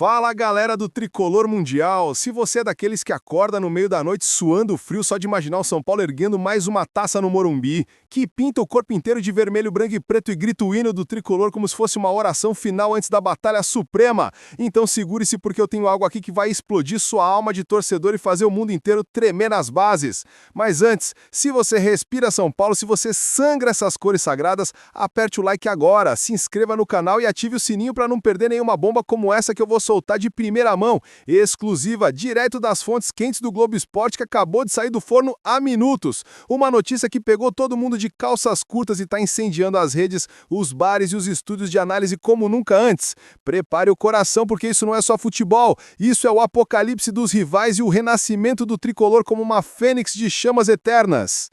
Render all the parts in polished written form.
Fala galera do Tricolor Mundial, se você é daqueles que acorda no meio da noite suando frio só de imaginar o São Paulo erguendo mais uma taça no Morumbi, que pinta o corpo inteiro de vermelho, branco e preto e grita o hino do Tricolor como se fosse uma oração final antes da Batalha Suprema, então segure-se porque eu tenho algo aqui que vai explodir sua alma de torcedor e fazer o mundo inteiro tremer nas bases. Mas antes, se você respira São Paulo, se você sangra essas cores sagradas, aperte o like agora, se inscreva no canal e ative o sininho para não perder nenhuma bomba como essa que eu vou soltar de primeira mão, exclusiva, direto das fontes quentes do Globo Esporte que acabou de sair do forno há minutos. Uma notícia que pegou todo mundo de calças curtas e está incendiando as redes, os bares e os estúdios de análise como nunca antes. Prepare o coração porque isso não é só futebol, isso é o apocalipse dos rivais e o renascimento do tricolor como uma fênix de chamas eternas.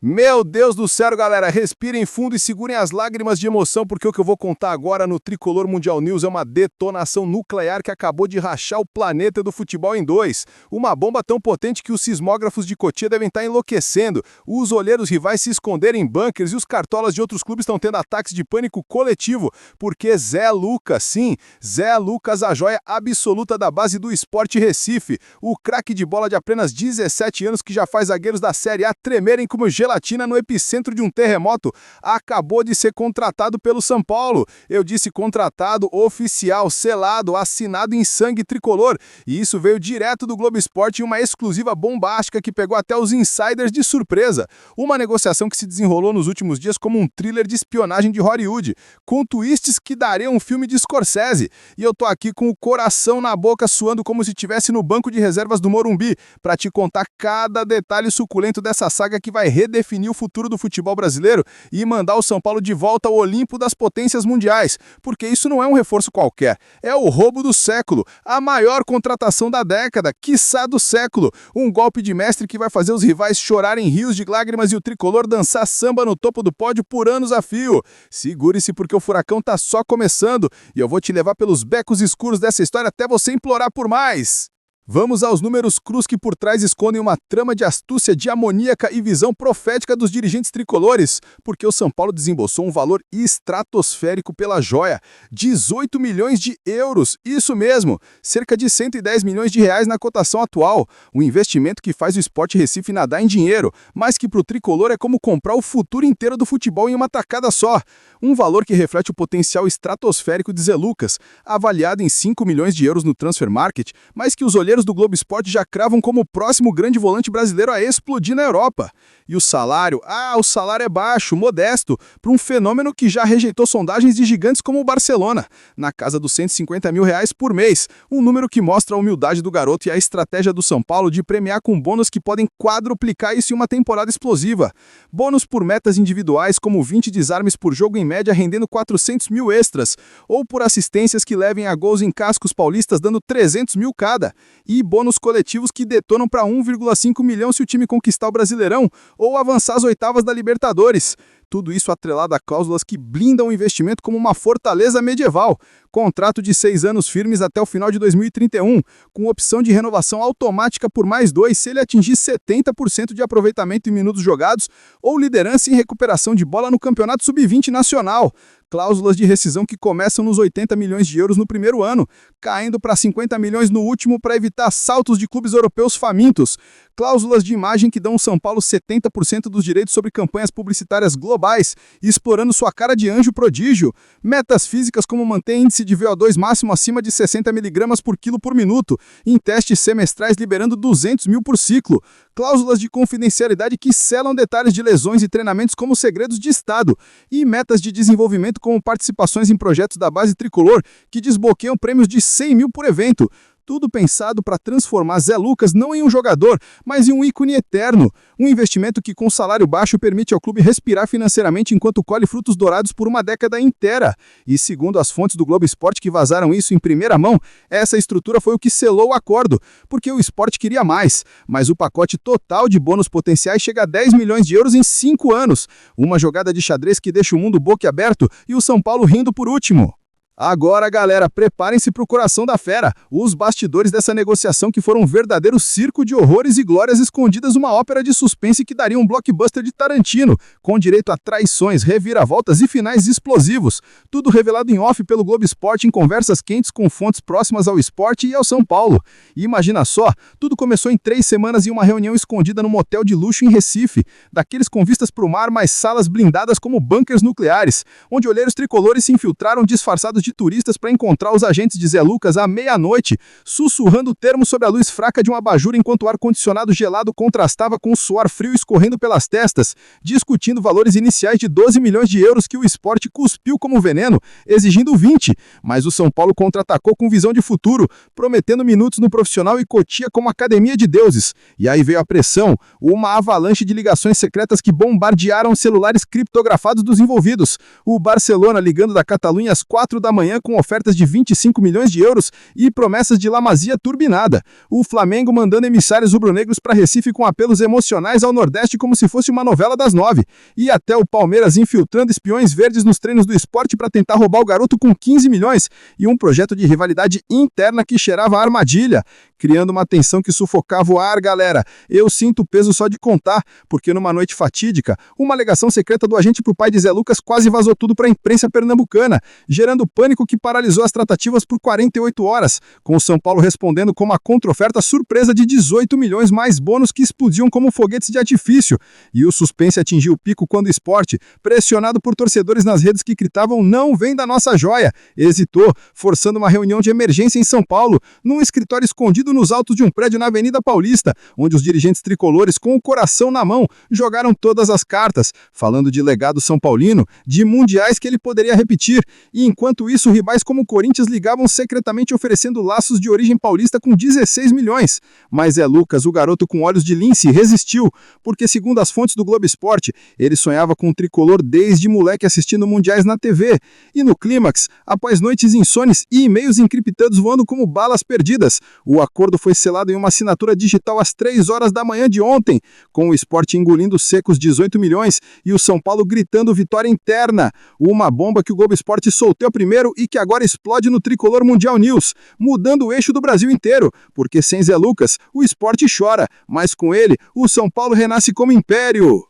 Meu Deus do céu, galera, respirem fundo e segurem as lágrimas de emoção porque o que eu vou contar agora no Tricolor Mundial News é uma detonação nuclear que acabou de rachar o planeta do futebol em dois. Uma bomba tão potente que os sismógrafos de Cotia devem estar enlouquecendo, os olheiros rivais se esconderem em bunkers e os cartolas de outros clubes estão tendo ataques de pânico coletivo, porque Zé Lucas, sim, Zé Lucas, a joia absoluta da base do Sport Recife, o craque de bola de apenas 17 anos que já faz zagueiros da Série A tremerem como gelatina no epicentro de um terremoto, acabou de ser contratado pelo São Paulo. Eu disse contratado, oficial, selado, assinado em sangue tricolor. E isso veio direto do Globo Esporte em uma exclusiva bombástica que pegou até os insiders de surpresa. Uma negociação que se desenrolou nos últimos dias como um thriller de espionagem de Hollywood, com twists que dariam um filme de Scorsese. E eu tô aqui com o coração na boca suando como se estivesse no banco de reservas do Morumbi, para te contar cada detalhe suculento dessa saga que vai redefinir o futuro do futebol brasileiro e mandar o São Paulo de volta ao Olimpo das potências mundiais, porque isso não é um reforço qualquer, é o roubo do século, a maior contratação da década, quiçá do século, um golpe de mestre que vai fazer os rivais chorarem rios de lágrimas e o tricolor dançar samba no topo do pódio por anos a fio. Segure-se porque o furacão tá só começando e eu vou te levar pelos becos escuros dessa história até você implorar por mais. Vamos aos números crus que por trás escondem uma trama de astúcia diamoníaca e visão profética dos dirigentes tricolores, porque o São Paulo desembolsou um valor estratosférico pela joia, 18 milhões de euros, isso mesmo, cerca de 110 milhões de reais na cotação atual, um investimento que faz o Sport Recife nadar em dinheiro, mas que para o tricolor é como comprar o futuro inteiro do futebol em uma tacada só, um valor que reflete o potencial estratosférico de Zé Lucas, avaliado em 5 milhões de euros no Transfer Market, mas que os olheiros do Globo Esporte já cravam como o próximo grande volante brasileiro a explodir na Europa. E o salário? O salário é baixo, modesto, para um fenômeno que já rejeitou sondagens de gigantes como o Barcelona, na casa dos 150 mil reais por mês, um número que mostra a humildade do garoto e a estratégia do São Paulo de premiar com bônus que podem quadruplicar isso em uma temporada explosiva. Bônus por metas individuais como 20 desarmes por jogo em média rendendo 400 mil extras, ou por assistências que levem a gols em cascos paulistas dando 300 mil cada, e bônus coletivos que detonam para 1,5 milhão se o time conquistar o Brasileirão ou avançar às oitavas da Libertadores. Tudo isso atrelado a cláusulas que blindam o investimento como uma fortaleza medieval. Contrato de 6 anos firmes até o final de 2031, com opção de renovação automática por mais 2 se ele atingir 70% de aproveitamento em minutos jogados ou liderança em recuperação de bola no Campeonato Sub-20 nacional. Cláusulas de rescisão que começam nos 80 milhões de euros no primeiro ano, caindo para 50 milhões no último para evitar saltos de clubes europeus famintos. Cláusulas de imagem que dão ao São Paulo 70% dos direitos sobre campanhas publicitárias globais, explorando sua cara de anjo prodígio. Metas físicas como manter índice de VO2 máximo acima de 60 mg por quilo por minuto, em testes semestrais liberando 200 mil por ciclo. Cláusulas de confidencialidade que selam detalhes de lesões e treinamentos como segredos de Estado. E metas de desenvolvimento como participações em projetos da base tricolor que desbloqueiam prêmios de 100 mil por evento. Tudo pensado para transformar Zé Lucas não em um jogador, mas em um ícone eterno. Um investimento que com salário baixo permite ao clube respirar financeiramente enquanto colhe frutos dourados por uma década inteira. E segundo as fontes do Globo Esporte que vazaram isso em primeira mão, essa estrutura foi o que selou o acordo, porque o Sport queria mais. Mas o pacote total de bônus potenciais chega a 10 milhões de euros em 5 anos. Uma jogada de xadrez que deixa o mundo boquiaberto e o São Paulo rindo por último. Agora, galera, preparem-se para o coração da fera. Os bastidores dessa negociação que foram um verdadeiro circo de horrores e glórias escondidas, uma ópera de suspense que daria um blockbuster de Tarantino, com direito a traições, reviravoltas e finais explosivos. Tudo revelado em off pelo Globo Esporte em conversas quentes com fontes próximas ao esporte e ao São Paulo. E imagina só, tudo começou em 3 semanas em uma reunião escondida num motel de luxo em Recife, daqueles com vistas para o mar, mas salas blindadas como bunkers nucleares, onde olheiros tricolores se infiltraram disfarçados de turistas para encontrar os agentes de Zé Lucas à meia-noite, sussurrando termos sobre a luz fraca de um abajur enquanto o ar-condicionado gelado contrastava com o suor frio escorrendo pelas testas, discutindo valores iniciais de 12 milhões de euros que o esporte cuspiu como veneno, exigindo 20, mas o São Paulo contra-atacou com visão de futuro, prometendo minutos no profissional e Cotia como academia de deuses. E aí veio a pressão, uma avalanche de ligações secretas que bombardearam os celulares criptografados dos envolvidos. O Barcelona ligando da Catalunha às 4 da manhã com ofertas de 25 milhões de euros e promessas de La Masia turbinada. O Flamengo mandando emissários rubro-negros para Recife com apelos emocionais ao Nordeste como se fosse uma novela das 9. E até o Palmeiras infiltrando espiões verdes nos treinos do esporte para tentar roubar o garoto com 15 milhões e um projeto de rivalidade interna que cheirava a armadilha, criando uma tensão que sufocava o ar, galera. Eu sinto o peso só de contar, porque numa noite fatídica, uma alegação secreta do agente pro pai de Zé Lucas quase vazou tudo para a imprensa pernambucana, gerando pânico que paralisou as tratativas por 48 horas, com o São Paulo respondendo com uma contra-oferta surpresa de 18 milhões mais bônus que explodiam como foguetes de artifício. E o suspense atingiu o pico quando o esporte, pressionado por torcedores nas redes que gritavam "não vem da nossa joia", hesitou, forçando uma reunião de emergência em São Paulo, num escritório escondido nos altos de um prédio na Avenida Paulista, onde os dirigentes tricolores, com o coração na mão, jogaram todas as cartas, falando de legado são paulino, de mundiais que ele poderia repetir, e enquanto isso, rivais como o Corinthians ligavam secretamente oferecendo laços de origem paulista com 16 milhões. Mas Zé Lucas, o garoto com olhos de lince, resistiu, porque segundo as fontes do Globo Esporte, ele sonhava com o tricolor desde moleque assistindo mundiais na TV. E no clímax, após noites insones e e-mails encriptados voando como balas perdidas, o acordo foi selado em uma assinatura digital às 3 horas da manhã de ontem, com o esporte engolindo secos 18 milhões e o São Paulo gritando vitória interna. Uma bomba que o Globo Esporte soltou primeiro e que agora explode no Tricolor Mundial News, mudando o eixo do Brasil inteiro, porque sem Zé Lucas, o esporte chora, mas com ele, o São Paulo renasce como império.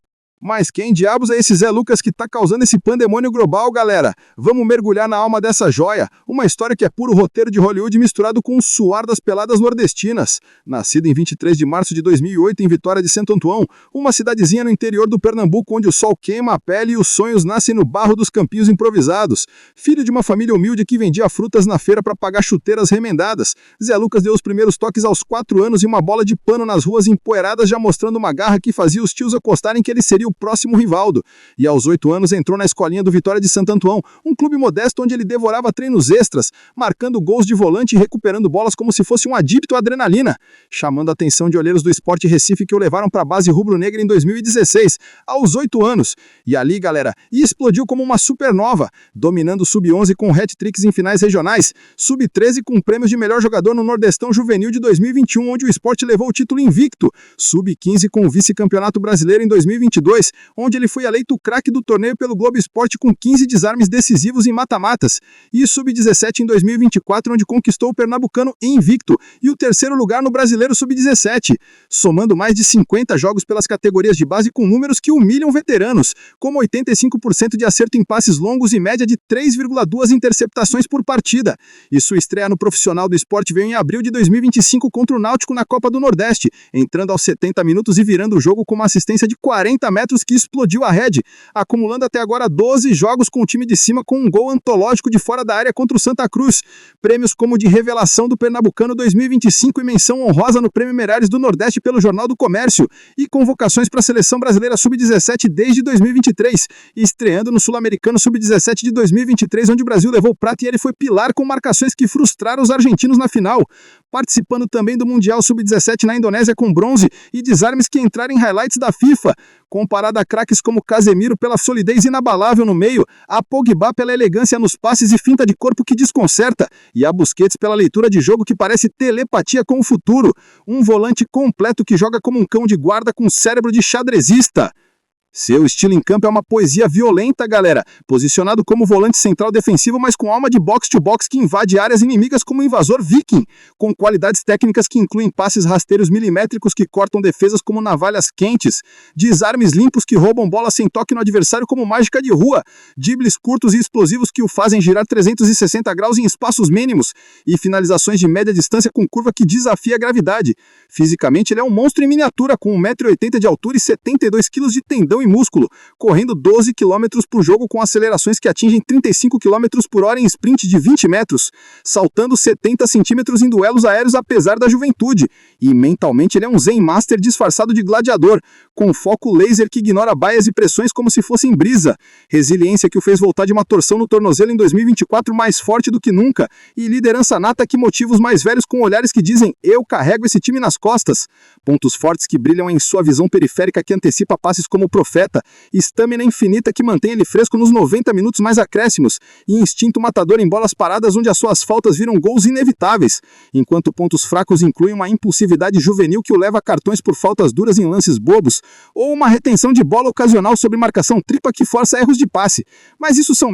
Mas quem diabos é esse Zé Lucas que tá causando esse pandemônio global, galera? Vamos mergulhar na alma dessa joia, uma história que é puro roteiro de Hollywood misturado com o suar das peladas nordestinas. Nascido em 23 de março de 2008 em Vitória de Santo Antão, uma cidadezinha no interior do Pernambuco onde o sol queima a pele e os sonhos nascem no barro dos campinhos improvisados. Filho de uma família humilde que vendia frutas na feira para pagar chuteiras remendadas, Zé Lucas deu os primeiros toques aos 4 anos e uma bola de pano nas ruas empoeiradas já mostrando uma garra que fazia os tios acostarem que ele seria o próximo Rivaldo. E aos 8 anos entrou na escolinha do Vitória de Santo Antão, um clube modesto onde ele devorava treinos extras, marcando gols de volante e recuperando bolas como se fosse um adicto à adrenalina, chamando a atenção de olheiros do Sport Recife que o levaram para a base rubro-negra em 2016, aos 8 anos. E ali, galera, explodiu como uma supernova, dominando o Sub-11 com hat-tricks em finais regionais, Sub-13 com prêmios de melhor jogador no Nordestão Juvenil de 2021, onde o Sport levou o título invicto, Sub-15 com o vice-campeonato brasileiro em 2022, onde ele foi eleito o craque do torneio pelo Globo Esporte com 15 desarmes decisivos em mata-matas, e Sub-17 em 2024, onde conquistou o pernambucano invicto e o terceiro lugar no Brasileiro Sub-17, somando mais de 50 jogos pelas categorias de base com números que humilham veteranos, como 85% de acerto em passes longos e média de 3,2 interceptações por partida. E sua estreia no profissional do esporte veio em abril de 2025 contra o Náutico na Copa do Nordeste, entrando aos 70 minutos e virando o jogo com uma assistência de 40 metros que explodiu a rede, acumulando até agora 12 jogos com o time de cima com um gol antológico de fora da área contra o Santa Cruz. Prêmios como de revelação do Pernambucano 2025 e menção honrosa no Prêmio Meirelles do Nordeste pelo Jornal do Comércio e convocações para a Seleção Brasileira Sub-17 desde 2023, estreando no Sul-Americano Sub-17 de 2023, onde o Brasil levou prata e ele foi pilar com marcações que frustraram os argentinos na final, participando também do Mundial Sub-17 na Indonésia com bronze e desarmes que entraram em highlights da FIFA, comparado a craques como Casemiro pela solidez inabalável no meio, a Pogba pela elegância nos passes e finta de corpo que desconcerta, e a Busquets pela leitura de jogo que parece telepatia com o futuro, um volante completo que joga como um cão de guarda com cérebro de xadrezista. Seu estilo em campo é uma poesia violenta, galera. Posicionado como volante central defensivo, mas com alma de box-to-box que invade áreas inimigas como um invasor viking. Com qualidades técnicas que incluem passes rasteiros milimétricos que cortam defesas como navalhas quentes. Desarmes limpos que roubam bola sem toque no adversário como mágica de rua. Dribles curtos e explosivos que o fazem girar 360 graus em espaços mínimos. E finalizações de média distância com curva que desafia a gravidade. Fisicamente, ele é um monstro em miniatura com 1,80 m de altura e 72 kg de tendão e músculo, correndo 12 km por jogo com acelerações que atingem 35 km por hora em sprint de 20 metros, saltando 70 centímetros em duelos aéreos apesar da juventude. E mentalmente ele é um Zen Master disfarçado de gladiador, com foco laser que ignora baias e pressões como se fossem brisa. Resiliência que o fez voltar de uma torção no tornozelo em 2024 mais forte do que nunca, e liderança nata que motiva os mais velhos com olhares que dizem: eu carrego esse time nas costas. Pontos fortes que brilham em sua visão periférica que antecipa passes como profeta, estamina infinita que mantém ele fresco nos 90 minutos mais acréscimos, e instinto matador em bolas paradas onde as suas faltas viram gols inevitáveis, enquanto pontos fracos incluem uma impulsividade juvenil que o leva a cartões por faltas duras em lances bobos, ou uma retenção de bola ocasional sob marcação tripla que força erros de passe. Mas isso são